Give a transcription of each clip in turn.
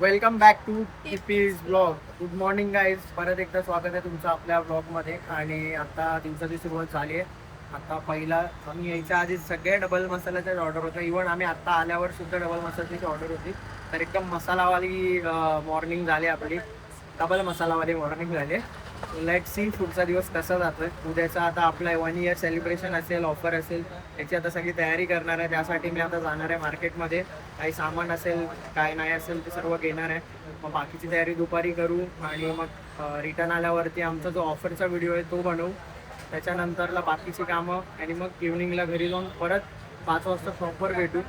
Welcome back to टिपीज blog. Good morning guys. परत एकदा स्वागत आहे तुमचं आपल्या ब्लॉगमध्ये. आणि आता दिवसाची सुरुवात झाली आहे. आता पहिला आम्ही यायच्या आधी सगळे डबल मसाल्याचे ऑर्डर होतं. इव्हन आम्ही आत्ता आल्यावर सुद्धा डबल मसाल्याची ऑर्डर होती. तर एकदम मसालावाली मॉर्निंग झाली आपली. डबल मसालावाली मॉर्निंग झाली. लेट सी पुढचा दिवस कसा जातोय. उद्याचा आता आपला 1 इयर सेलिब्रेशन असेल, ऑफर असेल, याची आता सगळी तयारी करणार आहे. त्यासाठी मी आता जाणार आहे मार्केटमध्ये. काही सामान असेल, काय नाही असेल ते सर्व घेणार आहे. मग बाकीची तयारी दुपारी करू आणि मग रिटर्न आल्यावरती आमचा जो ऑफरचा व्हिडिओ आहे तो बनवू. त्याच्यानंतरला बाकीची कामं आणि मग इव्हनिंगला घरी जाऊन परत 5 वाजता प्रॉपर भेटू.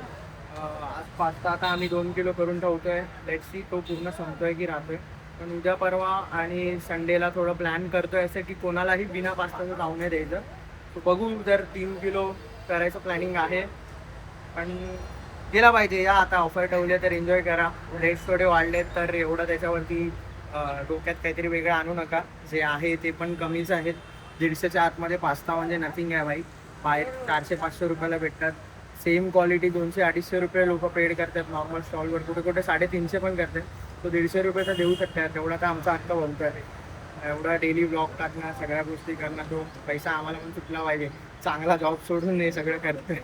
आज पास्ता आता आम्ही 2 किलो करून ठेवतोय. लेट सी तो पूर्ण संपतोय की राहतोय. पण उद्या परवा आणि संडेला थोडं प्लॅन करतोय असं की कोणालाही बिना पास्ताचं जाऊ नये द्यायचं. तो बघू, जर 3 किलो करायचं प्लॅनिंग आहे. पण गेला पाहिजे. या आता ऑफर ठेवले तर एन्जॉय करा. रेट्स थोडे वाढलेत तर एवढं त्याच्यावरती डोक्यात काहीतरी वेगळं आणू नका. जे आहे ते पण कमीच आहेत. 150च्या आतमध्ये पास्ता म्हणजे नथिंग आहे भाई. बाहेर 400-500 रुपयाला भेटतात. सेम क्वालिटी 200-250 रुपये लोक पेड करतात नॉर्मल स्टॉलवर. कुठे कुठे 350 पण करतात. तो 150 रुपयाचा देऊ शकतात. तेवढा तर आमचा हक्क बोलतोय. एवढा डेली ब्लॉग टाकणं, सगळ्या गोष्टी करणं, तो पैसा आम्हाला पण चुकला पाहिजे. चांगला जॉब सोडून हे सगळं करतोय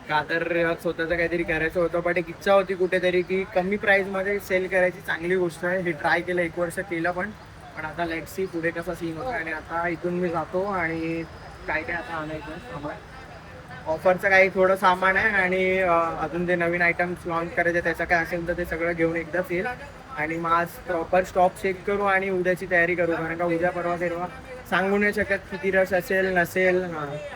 का तर स्वतःचं काहीतरी करायचं होतं. बट एक इच्छा होती कुठेतरी की कमी प्राईसमध्ये सेल करायची. चांगली गोष्ट आहे. हे ट्राय केलं, 1 वर्ष केलं. पण आता लेट सी पुढे कसा सीन होता. आणि आता इथून मी जातो आणि काय काय आता आणायचं सामान. ऑफरचं काही थोडं सामान आहे आणि अजून जे नवीन आयटम्स लॉन्च करायचे त्याचं काय असेल तर ते सगळं घेऊन एकदाच येईल. आणि मग आज प्रॉपर स्टॉक चेक करू आणि उद्याची तयारी करू. कारण का उद्या परवा तेव्हा सांगू नाही शकत किती रश असेल नसेल.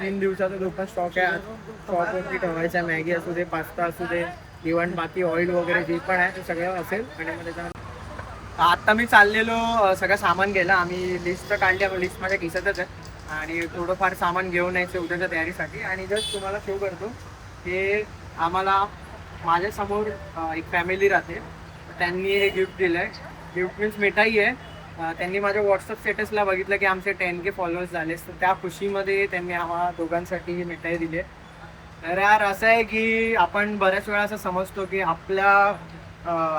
3 दिवसाचा दुपार स्टॉक आहे. आज स्टॉकवरती ठेवायचा. मॅगी असू दे, पास्ता असू दे, इव्हन बाकी ऑइल वगैरे जे पण आहे ते सगळं असेल. आणि मग त्याच्यानंतर आत्ता मी चाललेलो सगळं सामान घ्यायला. आम्ही लिस्ट तर काढली, आपण लिस्ट माझ्या खिशातच आहे. आणि थोडंफार सामान घेऊन यायचं उद्याच्या तयारीसाठी. आणि जस्ट तुम्हाला शो करतो हे आम्हाला माझ्यासमोर एक फॅमिली राहते. त्यांनी हे गिफ्ट दिलं आहे. गिफ्ट मीन्स मिठाई आहे. त्यांनी माझ्या व्हॉट्सअप स्टेटसला बघितलं की आमचे 10K फॉलोअर्स झाले. तर त्या खुशीमध्ये त्यांनी आम्हाला दोघांसाठी ही मिठाई दिली आहे. तर यार असं आहे की आपण बऱ्याच वेळा असं समजतो की आपल्या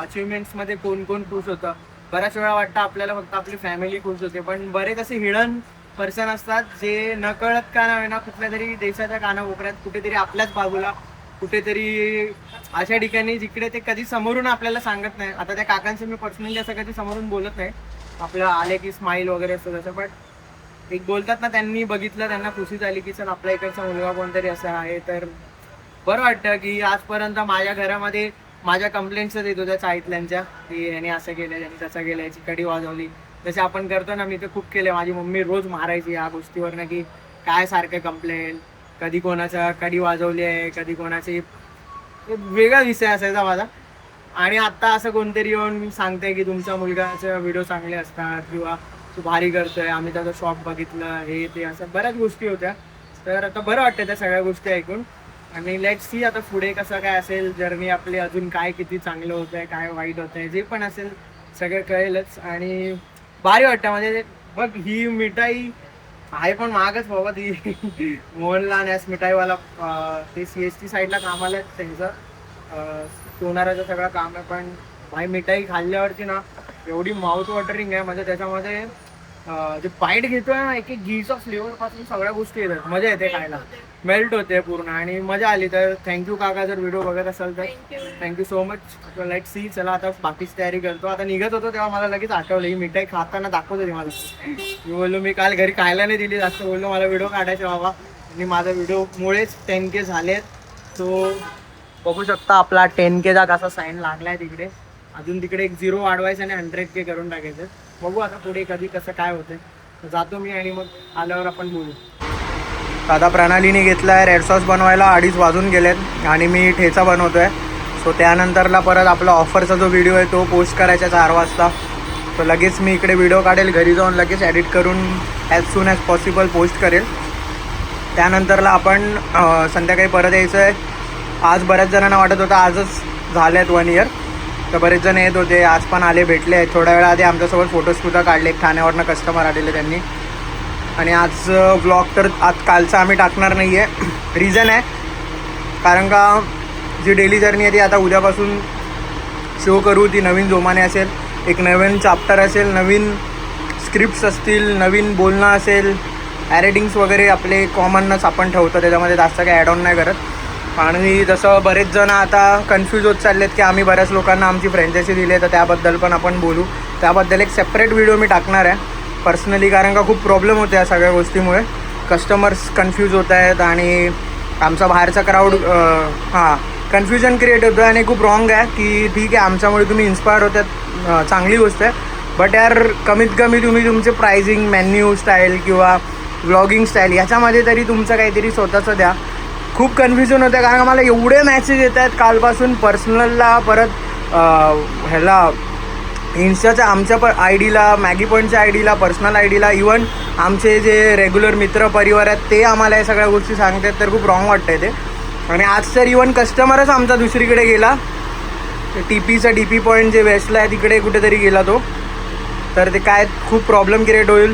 अचिव्हमेंट्समध्ये कोण कोण खुश होतं. बऱ्याच वेळा वाटतं आपल्याला फक्त आपली फॅमिली खुश होते. पण बरेच असे हिडन पर्सन असतात जे नकळत का ना कुठल्या तरी देशाच्या कानाकोपऱ्यात कुठेतरी आपल्याच बाजूला कुठेतरी अशा ठिकाणी जिकडे ते कधी समोरून आपल्याला सांगत नाही. आता त्या काकांशी मी पर्सनली असं कधी समोरून बोलत नाही. आपलं आले की स्माईल वगैरे असतं तसं. बट एक बोलतात ना, त्यांनी बघितलं, त्यांना खुशी झाली की चल आपल्या इकडचा मुलगा कोणतरी असं आहे. तर बरं वाटतं की आजपर्यंत माझ्या घरामध्ये माझ्या कंप्लेंट्सच येत होत्या चाळीतल्यांच्या की याने असं केलं, याने तसं केलं, याची कडी वाजवली. जसे आपण करतो ना, मी ते खूप केले. माझी मम्मी रोज मारायची या गोष्टीवर ना की काय सारखं कंप्लेंट, कधी कोणाचा कडी वाजवली आहे, कधी कोणाची. वेगळा विषय असायचा माझा. आणि आत्ता असं कोणतरी येऊन सांगते की तुमच्या मुलगाचे व्हिडिओ चांगले असतात किंवा तू भारी करतोय, आम्ही त्याचं शॉप बघितलं, हे ते असं बऱ्याच गोष्टी होत्या. तर आता बरं वाटतं त्या सगळ्या गोष्टी ऐकून. आणि लेट सी आता पुढे कसं काय असेल जर्नी आपली, अजून काय किती चांगलं होतं आहे, काय वाईट होतं आहे, जे पण असेल सगळं कळेलच. आणि भारी वाटतं. म्हणजे बघ ही मिठाई आहे पण महागच बाबा ती. मोहनलाल यास मिठाईवाला ते CST साईडला कामाला आहे. त्यांचं सोनाराचं सगळं काम आहे. पण भाई मिठाई खाल्ल्यावरती ना एवढी माउथ वॉटरिंग आहे. म्हणजे त्याच्यामध्ये जे बाईट घेतोय ना, एक एक घीचा फ्लेवर पासून सगळ्या गोष्टी येतात. मजा येते खायला, मेल्ट होते पूर्ण आणि मजा आली. तर थँक्यू काका, जर व्हिडिओ बघत असाल तर thank you so much. Let see. चला आता बाकीची तयारी करतो. आता निघत होतो तेव्हा मला लगेच आठवलं ही मिठाई खाताना दाखवत होती मला. मी बोललो मी काल घरी खायला नाही दिली जास्त. बोललो मला व्हिडिओ काढायचा बाबा. आणि माझा व्हिडिओमुळेच 10K झालेत. तो बघू शकता आपला 10Kचा कसा साईन लागलाय तिकडे. अजून तिकडे एक 0 वाढवायचं आणि 100K करून टाकायचं. बघू आता पुढे कधी कसं काय होतंय. जातो मी आणि मग आल्यावर आपण बोलू. दादा प्रणालीने घेतला आहे रेड सॉस बनवायला. 2:30 वाजून गेलेत आणि मी ठेचा बनवतो आहे. सो त्यानंतरला परत आपला ऑफरचा जो व्हिडिओ आहे तो पोस्ट करायचा 4 वाजता. तो लगेच मी इकडे व्हिडिओ काढेल, घरी जाऊन लगेच एडिट करून as soon as possible post करेल. त्यानंतरला आपण संध्याकाळी परत यायचं आहे. आज बऱ्याच जणांना वाटत होतं आजच झाले आहेत 1 इयर. तर बरेच जण येत होते, आज पण आले, भेटले. थोड्या वेळा आधी आमच्यासोबत फोटोसुद्धा काढले. ठाण्यावरनं कस्टमर आलेले त्यांनी. आणि आज व्लॉग तर आज कालचा आम्ही टाकणार नाही आहे. रिझन आहे कारण का जी डेली जर्नी आहे ती आता उद्यापासून शो करू. ती नवीन जोमाने असेल, एक नवीन चॅप्टर असेल, नवीन स्क्रिप्ट्स असतील, नवीन बोलणं असेल, ॲडिटिंग्स वगैरे आपले कॉमनच आपण ठेवतो, त्याच्यामध्ये जास्त काही ॲड ऑन नाही करत. आणि जसं बरेच जण आता कन्फ्यूज होत चाललेत की आम्ही बऱ्याच लोकांना आमची फ्रँचायझी दिली आहे, तर त्याबद्दल पण आपण बोलू. त्याबद्दल एक सेपरेट व्हिडिओ मी टाकणार आहे पर्सनली, कारण का खूप प्रॉब्लेम होते या सगळ्या गोष्टीमुळे. कस्टमर्स कन्फ्यूज होत आहेत आणि आमचा बाहेरचा क्राऊड कन्फ्युजन क्रिएट होतो आणि खूप रॉंग आहे की ठीक आहे आमच्यामुळे तुम्ही इन्स्पायर होतात, चांगली गोष्ट आहे. बट यार कमीत कमी तुम्ही तुमचे प्रायझिंग, मेन्यू स्टाईल किंवा व्लॉगिंग स्टाईल ह्याच्यामध्ये तरी तुमचं काहीतरी स्वतःचं द्या. खूप कन्फ्युजन होतं कारण मला एवढे मॅसेज येत आहेत कालपासून पर्सनलला, परत ह्याला इन्स्टाच्या आमच्या आय डीला, मॅगी पॉईंटच्या I Dila, personal I Dila, even आमचे जे रेग्युलर मित्र परिवार आहेत ते आम्हाला या सगळ्या गोष्टी सांगतात. तर खूप रॉंग वाटतं आहे ते. आणि आज तर इवन कस्टमरच आमचा दुसरीकडे गेला, टीपीचा DP पॉईंट जे वेस्टला आहे तिकडे कुठेतरी गेला तो. तर ते काय खूप प्रॉब्लेम क्रिएट होईल.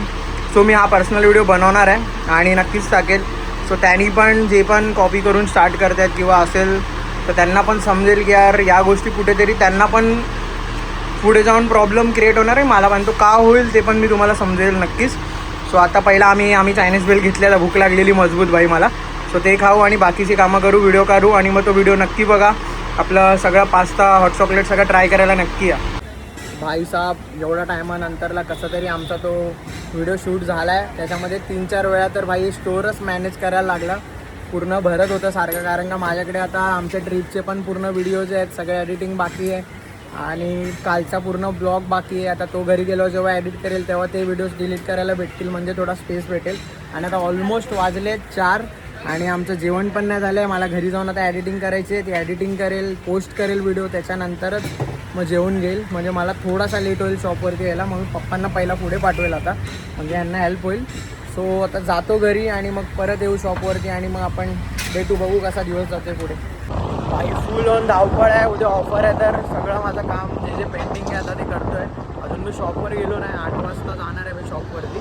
सो मी हा पर्सनल व्हिडिओ बनवणार आहे आणि नक्कीच टाकेल. सो त्यांनी पण जे पण कॉपी करून स्टार्ट करतात किंवा असेल तर त्यांना पण समजेल की यार या गोष्टी कुठेतरी त्यांना पण पुढे जाऊन प्रॉब्लेम क्रिएट होणार आहे. मला पण तो का होईल ते पण मी तुम्हाला समजेल नक्कीच. सो आता पहिला आम्ही चायनीज बेल घेतलेला, भूक लागलेली मजबूत भाई मला. सो ते खाऊ आणि बाकीची कामं करू, व्हिडिओ काढू आणि मग तो व्हिडिओ नक्की बघा. आपलं सगळं पास्ता, हॉट चॉकलेट सगळं ट्राय करायला नक्की या. भाईसाहेब एवढ्या टायमानंतरला कसा तरी आमचा तो व्हिडिओ शूट झाला आहे. त्याच्यामध्ये 3-4 वेळा तर भाई स्टोअरच मॅनेज करायला लागला. पूर्ण भरत होतं सारखं, कारण का माझ्याकडे आता आमच्या ट्रिपचे पण पूर्ण व्हिडिओज आहेत, सगळे एडिटिंग बाकी आहे आणि कालचा पूर्ण ब्लॉग बाकी आहे. आता तो घरी गेलो जेव्हा एडिट करेल तेव्हा ते व्हिडिओज डिलीट करायला भेटतील, म्हणजे थोडा स्पेस भेटेल. आणि आता ऑलमोस्ट वाजले 4 आणि आमचं जेवण पण नाही झालं आहे. मला घरी जाऊन आता एडिटिंग करायची आहे, ती एडिटिंग करेल, पोस्ट करेल व्हिडिओ, त्याच्यानंतरच मग जेवून घेईल. म्हणजे मला थोडासा लेट होईल शॉपवरती यायला, मग पप्पांना पहिला पुढे पाठवेल आता, म्हणजे यांना हेल्प होईल. सो आता जातो घरी आणि मग परत येऊ शॉपवरती आणि मग आपण भेटू, बघू कसा दिवस जातो पुढे. बाई फुल ऑन धावपळ आहे, उद्या ऑफर आहे तर सगळं माझं काम जे पेंडिंग आहे आता ते करतो आहे. अजून मी शॉपवर गेलो नाही, 8 वाजता जाणार आहे मी शॉपवरती.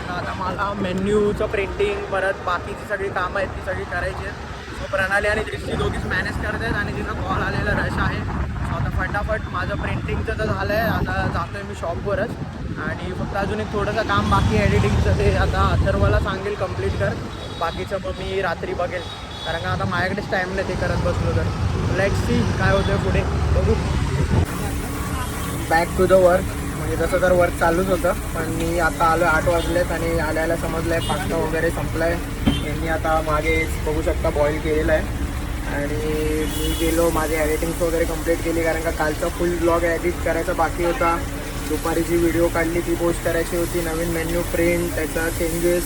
आता मला मेन्यूचं प्रिंटिंग, परत बाकीची सगळी कामं आहेत ती सगळी करायची आहेत. सो प्रणाली आणि दृष्टी दोघीच मॅनेज करत आहेत आणि तिचा कॉल आलेला रश आहे. सो आता फटाफट माझं प्रिंटिंगचं तर झालं आहे, आता जातो आहे मी शॉपवरच आणि फक्त अजून एक थोडंसं काम बाकी एडिटिंगचं, ते आता अथर्वला सांगेल कंप्लीट कर. बाकीचं मग मी रात्री बघेल, कारण का आता माझ्याकडेच टाईम नाही ते करत बसलो तर. लेट्स सी काय होतं पुढे, बघू. Back to the work. म्हणजे तसं तर वर्क चालूच होतं, पण मी आता आलो 8 वाजलेत आणि आल्याला समजलं आहे पास्ता वगैरे संपला आहे. यांनी आता मागे बघू शकता बॉईल केलेलं आहे आणि मी गेलो माझे एडिटिंग्स वगैरे कंप्लीट केली, कारण का कालचा फुल ब्लॉग एडिट करायचा बाकी होता. दुपारीची व्हिडिओ काढली ती पोस्ट करायची होती. नवीन मेन्यू प्रिंट, त्याचा चेंजेस,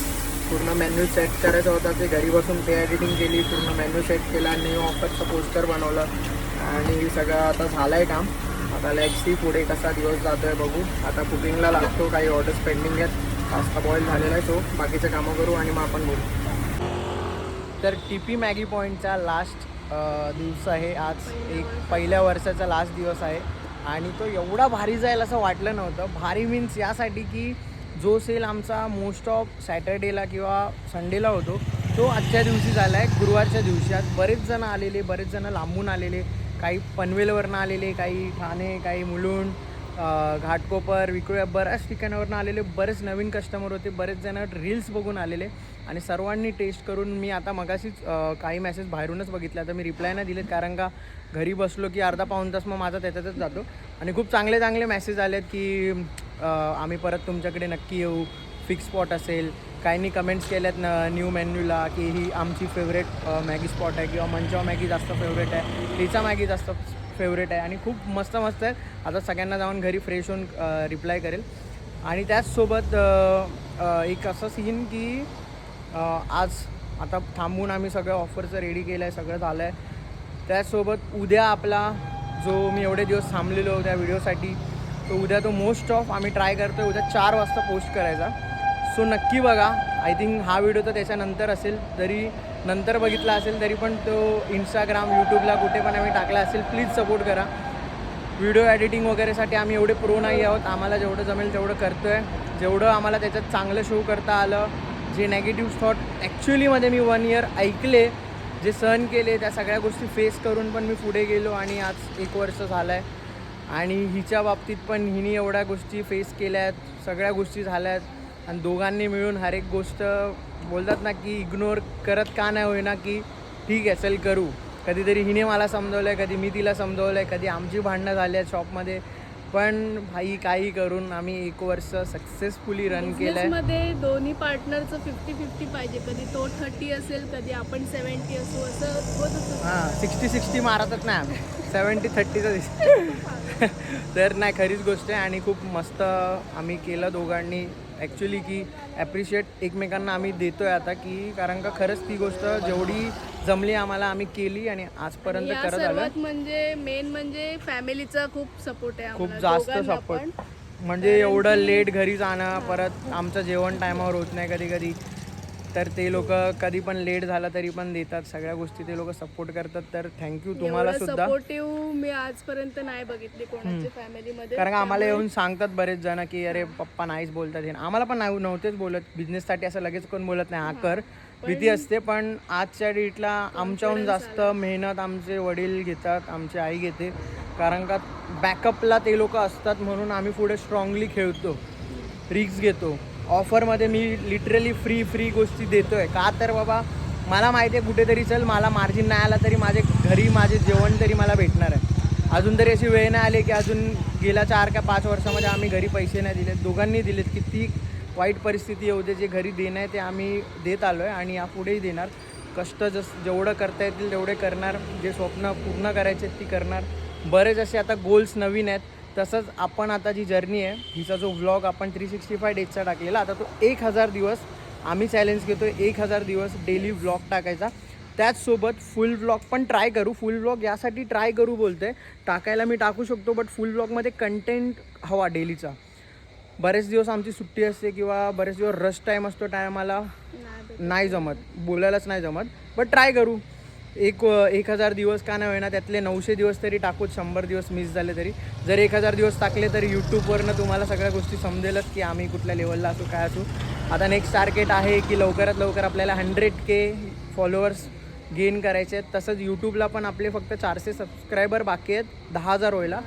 पूर्ण मेन्यू सेट करायचा होता, ते घरी बसून ते एडिटिंग केली, पूर्ण मेन्यू सेट केला, न्यू ऑफरचं पोस्टर बनवलं आणि सगळं आता झालं आहे काम. आता लेट्स सी पुढे कसा दिवस जातो आहे बघू. आता कुकिंगला लागतो, काही ऑर्डर्स पेंडिंग आहेत. पास्ता बॉईल झालेला आहे, सो बाकीचं कामं करू आणि मग आपण बोलू. तर TP मॅगी पॉईंटचा लास्ट दिवस आहे आज. एक पहिल्या वर्षाचा लास्ट दिवस आहे आणि तो एवढा भारी जाईल असं वाटलं नव्हतं. भारी मीन्स यासाठी की जो सेल आमचा मोस्ट ऑफ सॅटर्डेला किंवा संडेला होतो तो आजच्या दिवशी झाला आहे, गुरुवारच्या दिवशी. आज बरेच जण आलेले, बरेच जण लांबून आलेले, काही पनवेलवरनं आलेले, काही ठाणे, काही मुलुंड, घाटकोपर, विक्रोळ्या, बऱ्याच ठिकाणावरून आलेले. बरेच नवीन कस्टमर होते, बरेच जण रील्स बघून आलेले आणि सर्वांनी टेस्ट करून. मी आता मगाशीच काही मेसेज बाहेरूनच बघितले, आता मी रिप्लाय नाही दिलेत, कारण का घरी बसलो की अर्धा पाऊण तास मग माझा त्याच्यातच जातो. आणि खूप चांगले चांगले मेसेज आलेत की आम्ही परत तुमच्याकडे नक्की येऊ, फिक्स स्पॉट असेल. काहींनी कमेंट्स केल्यात न्यू मेन्यूला की ही आमची फेवरेट मॅगी स्पॉट आहे किंवा मंचाव मॅगी जास्त फेवरेट आहे, टिचा मॅगी जास्त फेवरेट आहे आणि खूप मस्त मस्त आहे. आता सगळ्यांना जाऊन घरी फ्रेश होऊन रिप्लाय करेल. आणि त्याचसोबत एक असं सीन की आज आता थांबून आम्ही सगळं ऑफरचं रेडी केलं आहे, सगळं झालं आहे. त्याचसोबत उद्या आपला जो मी एवढे दिवस थांबलेलो त्या व्हिडिओसाठी, तो उद्या तो मोस्ट ऑफ आम्ही ट्राय करतो आहे उद्या 4 वाजता पोस्ट करायचा. सो नक्की बघा. आय थिंक हा व्हिडिओ तर त्याच्यानंतर असेल, जरी नंतर बघितला असेल तरी पण तो इंस्टाग्राम, यूट्यूबला कुठे पण आम्ही टाकला असेल. प्लीज सपोर्ट करा. व्हिडिओ एडिटिंग वगैरेसाठी आम्ही एवढे प्रो नाही आहोत, आम्हाला जेवढं जमेल तेवढं करतो आहे. जेवढं आम्हाला त्याच्यात चांगलं शो करता आलं, जे नेगेटिव्ह थॉट ॲक्च्युलीमध्ये मी 1 इयर ऐकले, जे सहन केले, त्या सगळ्या गोष्टी फेस करून पण मी पुढे गेलो आणि आज 1 वर्ष झालं आहे. आणि हिच्या बाबतीत पण हिने एवढ्या गोष्टी फेस केल्यात, सगळ्या गोष्टी झाल्यात आणि दोघांनी मिळून हर एक गोष्ट बोलतात ना की इग्नोर करत का नाही होईना की ठीक आहे चल करू. कधीतरी हिने मला समजवलं आहे, कधी मी तिला समजवलं आहे, कधी आमची भांडणं झाली आहेत शॉपमध्ये, पण भाई काही करून आम्ही 1 वर्ष सक्सेसफुली रन केलं आहे. मध्ये दोन्ही पार्टनरचं 50-50 पाहिजे. कधी तो 30 असेल, कधी आपण 70 असू, असं होत होतं. हां 60-60 मारतच नाही आम्ही, 70-30चं दिसतं. तर नाही खरीच गोष्ट आहे आणि खूप मस्त आम्ही केलं दोघांनी ॲक्च्युली की ॲप्रिशिएट एकमेकांना आम्ही देतो आहे आता की कारण का खरंच ती गोष्ट जेवढी जमली आम्हाला आम्ही केली आणि आजपर्यंत या करत आलो. सर्वात म्हणजे मेन म्हणजे फॅमिलीचा खूप सपोर्ट आहे खूप आम्हाला जास्त दोघांना सपोर्ट पण. म्हणजे एवढं लेट घरी जाणं, परत आमचं जेवण टायमावर होत नाही कधी कधी, तर ते लोक कधी पण लेट झाला तरी पण देतात सगळ्या गोष्टी, ते लोक सपोर्ट करतात. तर थँक्यू तुम्हाला सुद्धा, सपोर्टिव्ह मी आजपर्यंत नाही बघितली कोणाच्या फॅमिलीमध्ये. कारण का आम्हाला येऊन सांगतात बरेच जण की अरे पप्पा नाहीच बोलतात हे, आम्हाला पण नाही नव्हतेच बोलत. बिझनेससाठी असं लगेच कोण बोलत नाही, हा कर, भीती असते. पण आजच्या डेटला आमच्याहून जास्त मेहनत आमचे वडील घेतात, आमची आई घेते, कारण का बॅकअपला ते लोक असतात म्हणून आम्ही पुढे स्ट्रॉंगली खेळतो, रिक्स घेतो. ऑफरमध्ये मी लिटरली फ्री गोष्टी देतो आहे का, तर बाबा मला माहिती आहे कुठेतरी चल मला मार्जिन नाही आला तरी माझे घरी माझे जेवण तरी मला भेटणार आहे. अजून तरी अशी वेळ नाही आली की अजून गेल्या 4 का 5 वर्षामध्ये आम्ही घरी पैसे नाही दिलेत, दोघांनी दिलेत. किती वाईट परिस्थिती येऊ दे, जे घरी देणं आहे ते आम्ही देत आलो आहे आणि यापुढेही देणार. कष्ट जेवढं करता येतील तेवढे करणार, जे स्वप्न पूर्ण करायचे ती करणार. बरेच असे आता गोल्स नवीन आहेत. तसंच आपण आता जी जर्नी आहे, हिचा जो व्लॉग आपण 365 डेजचा टाकलेला, आता तो 1000 दिवस आम्ही चॅलेंज घेतो आहे, 1000 दिवस डेली व्लॉग टाकायचा. त्याचसोबत फुल व्लॉग पण ट्राय करू. फुल व्लॉग यासाठी ट्राय करू बोलते आहे, टाकायला मी टाकू शकतो, बट फुल व्लॉगमध्ये कंटेंट हवा डेलीचा. बरेच दिवस आमची सुट्टी असते किंवा बरेच दिवस रश टाईम असतो, टायमाला नाही जमत, बोलायलाच नाही जमत. बट ट्राय करू. 1000 दिवस का नाही होईना, त्यातले 900 दिवस तरी टाकूच, 100 दिवस मिस झाले तरी. जर 1000 दिवस टाकले तर यूट्यूबवरनं तुम्हाला सगळ्या गोष्टी समजेलच की आम्ही कुठल्या लेवलला असू, काय असू. आता नेक्स्ट टार्गेट आहे की लवकरात लवकर आपल्याला 100K फॉलोअर्स गेन करायचे आहेत. तसंच यूट्यूबला पण आपले फक्त 400 सबस्क्रायबर बाकी आहेत 10,000 व्हायला.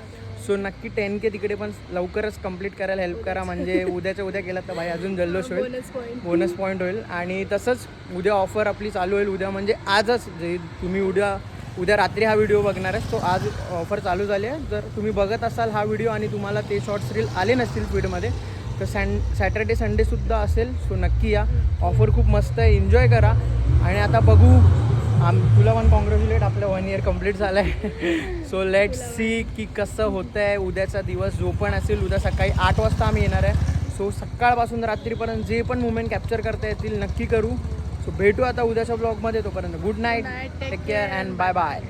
सो नक्की 10K तिकडे पण लवकरच कंप्लीट करायला हेल्प करा, म्हणजे उद्याच्या उद्या केलं तर भाई अजून जल्लोष होईल, बोनस पॉईंट होईल. आणि तसंच उद्या ऑफर आपली चालू होईल. उद्या म्हणजे आजच, जे तुम्ही उद्या रात्री हा व्हिडिओ बघणार आहे तो आज ऑफर चालू झाली आहे. जर तुम्ही बघत असाल हा व्हिडिओ आणि तुम्हाला ते शॉर्ट्स रील आले नसतील फीडमध्ये तर सॅटर्डे संडेसुद्धा असेल. सो नक्की या, ऑफर खूप मस्त आहे, एन्जॉय करा. आणि आता बघू, तुला पण कॉंग्रॅच्युलेट, आपलं 1 year कंप्लीट झालं आहे. सो लेट्स सी की कसं होतं आहे उद्याचा दिवस. जो पण असेल उद्या सकाळी 8 वाजता आम्ही येणार आहे. सो सकाळपासून रात्रीपर्यंत जे पण मुवमेंट कॅप्चर करता येतील नक्की करू. सो भेटू आता उद्याच्या ब्लॉगमध्ये. तोपर्यंत good night, take care and bye bye.